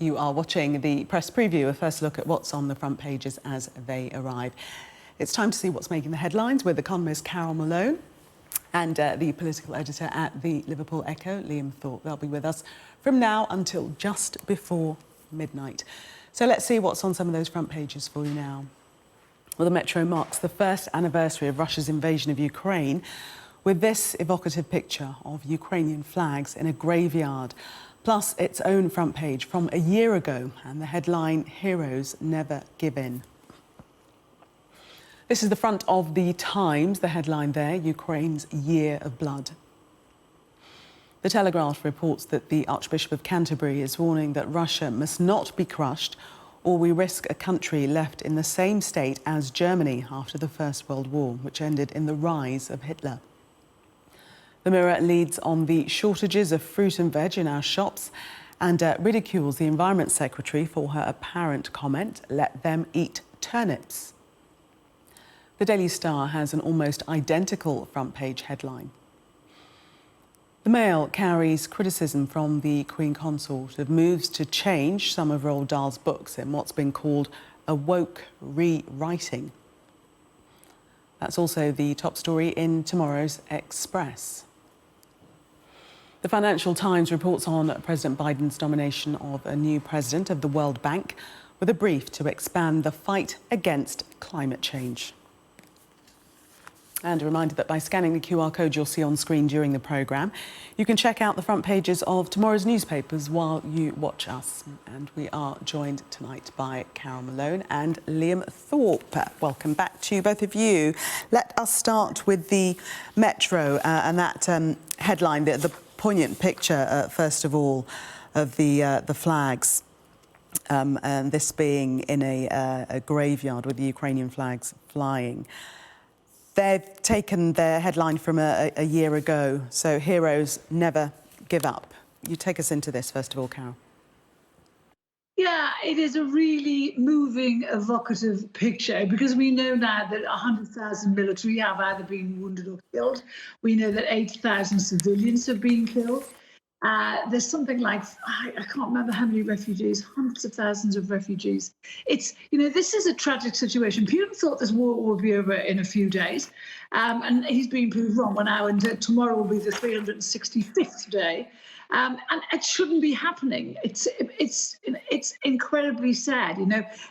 You are watching the press preview, a first look at what's on the front pages as they arrive. It's time to see what's making the headlines with columnist Carole Malone and the political editor at the Liverpool Echo, Liam Thorp. They'll be with us from now until just before midnight. So let's see what's on some of those front pages for you now. Well, the Metro marks the first anniversary of Russia's invasion of Ukraine with this evocative picture of Ukrainian flags in a graveyard, plus its own front page from a year ago and the headline, "Heroes Never Give In." This is the front of the Times, the headline there, Ukraine's Year of Blood. The Telegraph reports that the Archbishop of Canterbury is warning that Russia must not be crushed or we risk a country left in the same state as Germany after the First World War, which ended in the rise of Hitler. The Mirror leads on the shortages of fruit and veg in our shops and ridicules the Environment Secretary for her apparent comment, "Let them eat turnips." The Daily Star has an almost identical front page headline. The Mail carries criticism from the Queen Consort of moves to change some of Roald Dahl's books in what's been called a woke rewriting. That's also the top story in tomorrow's Express. The Financial Times reports on President Biden's nomination of a new president of the World Bank with a brief to expand the fight against climate change. And a reminder that by scanning the QR code you'll see on screen during the programme, you can check out the front pages of tomorrow's newspapers while you watch us. And we are joined tonight by Carole Malone and Liam Thorp. Welcome back to both of you. Let us start with the Metro and that headline, the poignant picture, first of all, of the flags, and this being in a graveyard with the Ukrainian flags flying. They've taken their headline from a year ago, so heroes never give up. You take us into this, first of all, Carole. Yeah, it is a really moving, evocative picture because we know now that 100,000 military have either been wounded or killed. We know that 8,000 civilians have been killed. There's something like, I can't remember how many refugees, hundreds of thousands of refugees. It's, this is a tragic situation. Putin thought this war would be over in a few days, and he's been proved wrong now, and tomorrow will be the 365th day. And it shouldn't be happening. It's incredibly sad.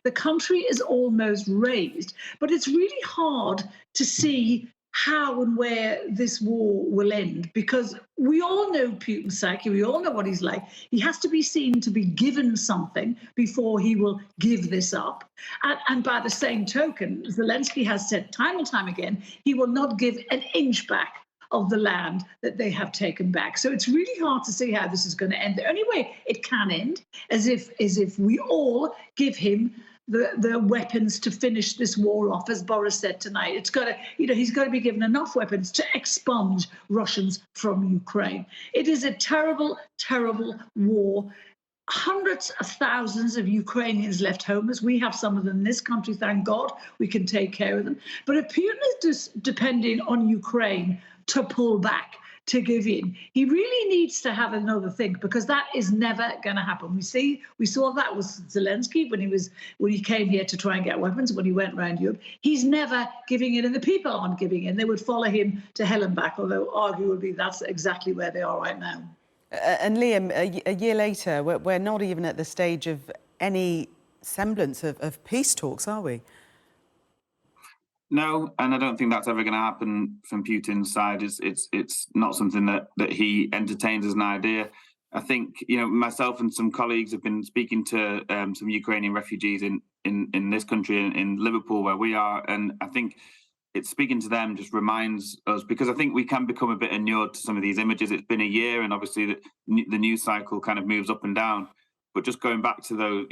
The country is almost razed, but it's really hard to see how and where this war will end, because we all know Putin's psyche, we all know what he's like. He has to be seen to be given something before he will give this up. And by the same token, Zelensky has said time and time again, he will not give an inch back of the land that they have taken back. So it's really hard to see how this is going to end. The only way it can end is if we all give him the weapons to finish this war off, as Boris said tonight. It's got to, he's got to be given enough weapons to expunge Russians from Ukraine. It is a terrible, terrible war. Hundreds of thousands of Ukrainians left homeless. We have some of them in this country, thank God. We can take care of them. But if Putin is just depending on Ukraine to pull back, to give in, he really needs to have another think, because that is never going to happen. We saw that with Zelensky when he came here to try and get weapons, when he went around Europe. He's never giving in, and the people aren't giving in. They would follow him to hell and back, although arguably that's exactly where they are right now. And Liam, a year later, we're not even at the stage of any semblance of peace talks, are we? No, and I don't think that's ever going to happen from Putin's side. It's not something that he entertains as an idea. I think, myself and some colleagues have been speaking to some Ukrainian refugees in this country, in Liverpool, where we are, and I think it's speaking to them just reminds us, because I think we can become a bit inured to some of these images. It's been a year, and obviously the news cycle kind of moves up and down. But just going back to those,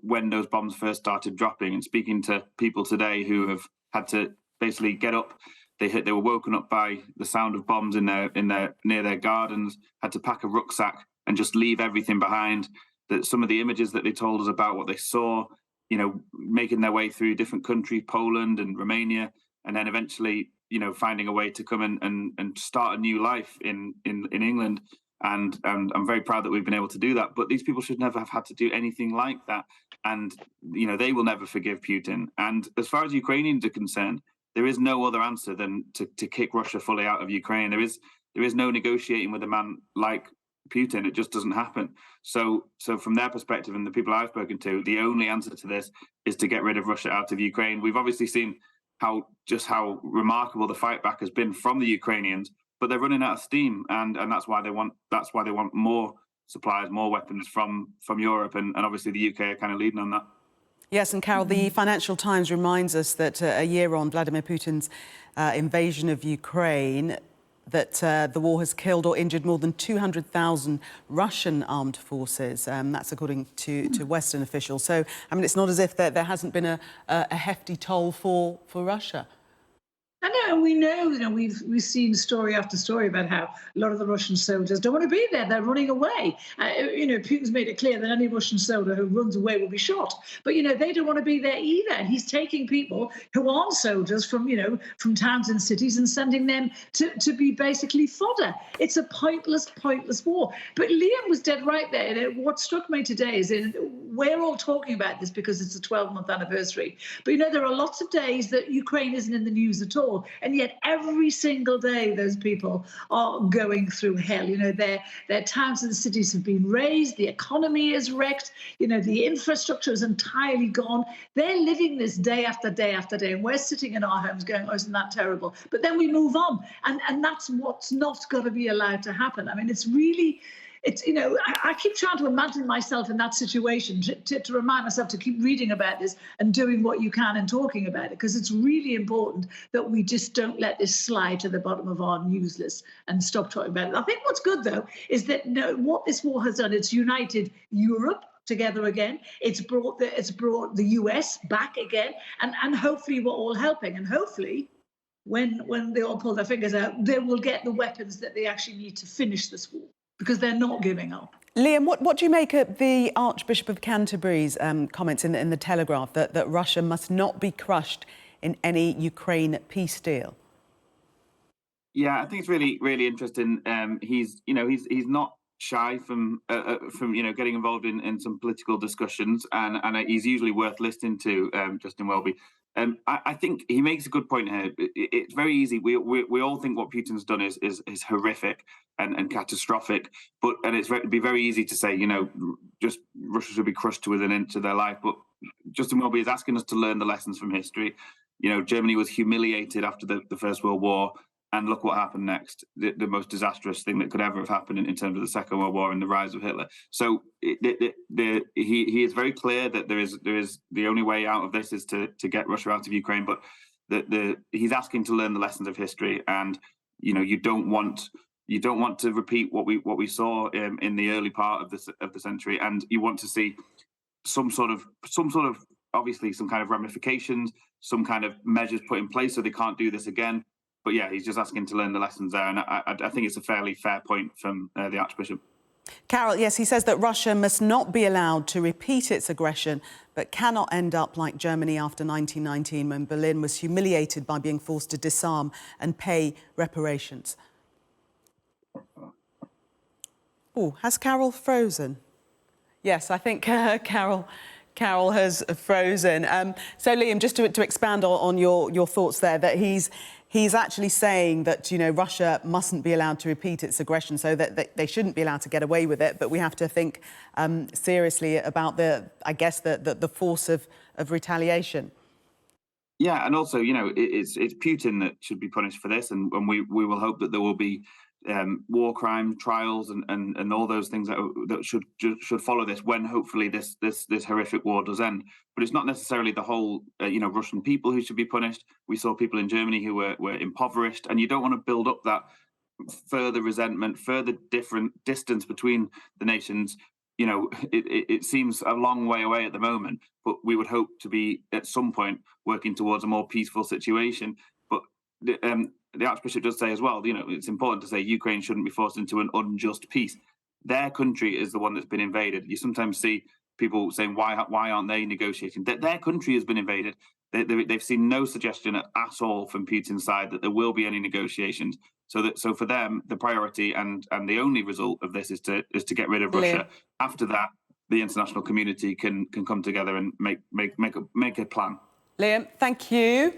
when those bombs first started dropping, and speaking to people today who have had to basically get up, they were woken up by the sound of bombs near their gardens, had to pack a rucksack and just leave everything behind. That some of the images that they told us about what they saw, making their way through different countries, Poland and Romania, and then eventually, finding a way to come and start a new life in England. And I'm very proud that we've been able to do that. But these people should never have had to do anything like that. And, they will never forgive Putin. And as far as Ukrainians are concerned, there is no other answer than to kick Russia fully out of Ukraine. There is no negotiating with a man like Putin. It just doesn't happen. So from their perspective and the people I've spoken to, the only answer to this is to get rid of Russia out of Ukraine. We've obviously seen how remarkable the fight back has been from the Ukrainians, but they're running out of steam, and that's why they want more supplies, more weapons from Europe, and obviously the UK are kind of leading on that. Yes, and Carole, the Financial Times reminds us that a year on Vladimir Putin's invasion of Ukraine, that the war has killed or injured more than 200,000 Russian armed forces. That's according to Western officials. So, I mean, it's not as if there hasn't been a hefty toll for Russia. I know, and we know, we've seen story after story about how a lot of the Russian soldiers don't want to be there. They're running away. Putin's made it clear that any Russian soldier who runs away will be shot. But, they don't want to be there either. And he's taking people who aren't soldiers from towns and cities and sending them to be basically fodder. It's a pointless war. But Liam was dead right there. What struck me today is we're all talking about this because it's a 12-month anniversary. But, there are lots of days that Ukraine isn't in the news at all. And yet every single day those people are going through hell. Their towns and cities have been razed, the economy is wrecked, the infrastructure is entirely gone. They're living this day after day after day, and we're sitting in our homes going, oh, isn't that terrible? But then we move on, and that's what's not got to be allowed to happen. I mean, I keep trying to imagine myself in that situation to remind myself to keep reading about this and doing what you can and talking about it, because it's really important that we just don't let this slide to the bottom of our news list and stop talking about it. I think what's good, though, is that what this war has done, it's united Europe together again. It's brought the US back again, and hopefully we're all helping, and hopefully when they all pull their fingers out, they will get the weapons that they actually need to finish this war, because they're not giving up. Liam, what do you make of the Archbishop of Canterbury's comments in the Telegraph that Russia must not be crushed in any Ukraine peace deal? Yeah, I think it's really, really interesting. He's not shy from getting involved in some political discussions, and he's usually worth listening to. Justin Welby. I think he makes a good point here. It's very easy. We all think what Putin's done is horrific and catastrophic, and it'd be very easy to say, just Russia should be crushed to within an inch of their life. But Justin Welby is asking us to learn the lessons from history. Germany was humiliated after the First World War, and look what happened next. The most disastrous thing that could ever have happened in terms of the Second World War and the rise of Hitler. So he is very clear that there is the only way out of this is to get Russia out of Ukraine. But he's asking to learn the lessons of history, and you don't want to repeat what we saw in the early part of the century, and you want to see some sort of obviously some kind of ramifications, some kind of measures put in place so they can't do this again. But yeah, he's just asking to learn the lessons there, and I think it's a fairly fair point from the Archbishop. Carole, yes, he says that Russia must not be allowed to repeat its aggression, but cannot end up like Germany after 1919, when Berlin was humiliated by being forced to disarm and pay reparations. Oh, has Carole frozen? Yes, I think Carole has frozen. So, Liam, just to expand on your thoughts there, that he's actually saying that, Russia mustn't be allowed to repeat its aggression, so that they shouldn't be allowed to get away with it. But we have to think seriously about the force of retaliation. Yeah, and also, it's Putin that should be punished for this, and we will hope that there will be war crime trials and all those things that should follow this when hopefully this horrific war does end. But it's not necessarily the whole Russian people who should be punished. We saw people in Germany who were impoverished, and you don't want to build up that further resentment, further different distance between the nations. It seems a long way away at the moment, but we would hope to be at some point working towards a more peaceful situation. But the Archbishop does say as well, it's important to say Ukraine shouldn't be forced into an unjust peace. Their country is the one that's been invaded. You sometimes see people saying, why aren't they negotiating? Their country has been invaded. They've seen no suggestion at all from Putin's side that there will be any negotiations. So for them, the priority and the only result of this is to get rid of Russia. After that, the international community can come together and make a plan. Liam, thank you.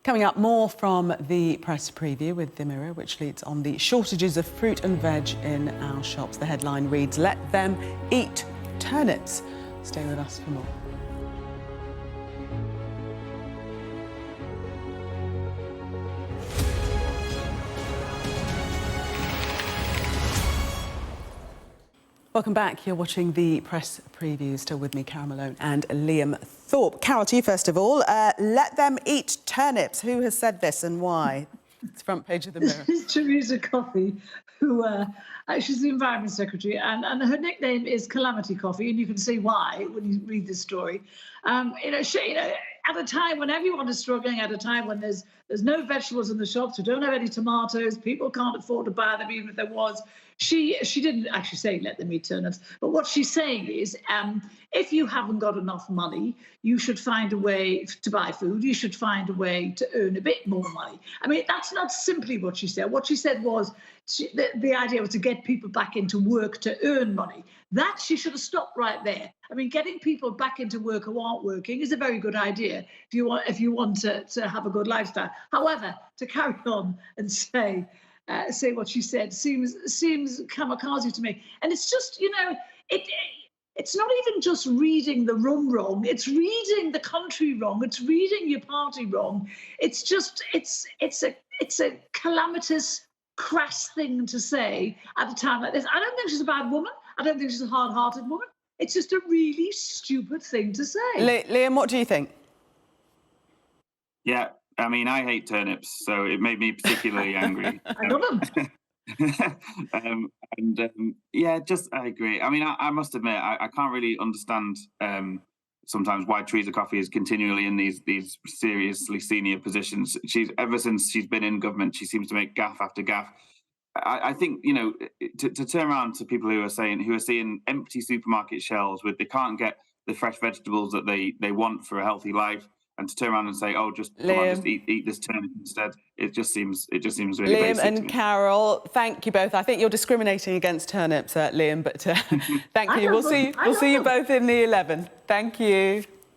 Coming up, more from the press preview with The Mirror, which leads on the shortages of fruit and veg in our shops. The headline reads, "Let them eat turnips." Stay with us for more. Welcome back. You're watching the press preview. Still with me, Carole Malone and Liam Thorp. Carole, to you first of all. Let them eat turnips. Who has said this and why? It's front page of The Mirror. This is Theresa Coffey, who she's the Environment Secretary, and her nickname is Calamity Coffee, and you can see why when you read this story. At a time when everyone is struggling, at a time when there's no vegetables in the shops, we don't have any tomatoes, people can't afford to buy them even if there was. She didn't actually say let them eat turnips, but what she's saying is if you haven't got enough money, you should find a way to buy food. You should find a way to earn a bit more money. I mean, that's not simply what she said. What she said was the idea was to get people back into work to earn money. That she should have stopped right there. I mean, getting people back into work who aren't working is a very good idea if you want to have a good lifestyle. However, to carry on and say what she said seems kamikaze to me. And it's just, it's not even just reading the room wrong. It's reading the country wrong. It's reading your party wrong. It's just, it's a calamitous, crass thing to say at a time like this. I don't think she's a bad woman. I don't think she's a hard-hearted woman. It's just a really stupid thing to say. Liam, what do you think? Yeah, I mean, I hate turnips, so it made me particularly angry. I love them. I agree. I mean, I must admit, I can't really understand sometimes why Theresa Coffey is continually in these seriously senior positions. Ever since she's been in government, she seems to make gaffe after gaffe. I think, to turn around to people who are seeing empty supermarket shelves they can't get the fresh vegetables that they want for a healthy life, and to turn around and say, "Oh, just eat this turnip instead," it just seems really Liam basic and to me. Carole, thank you both. I think you're discriminating against turnips, Liam, but thank you. We'll see you both in the 11. Thank you.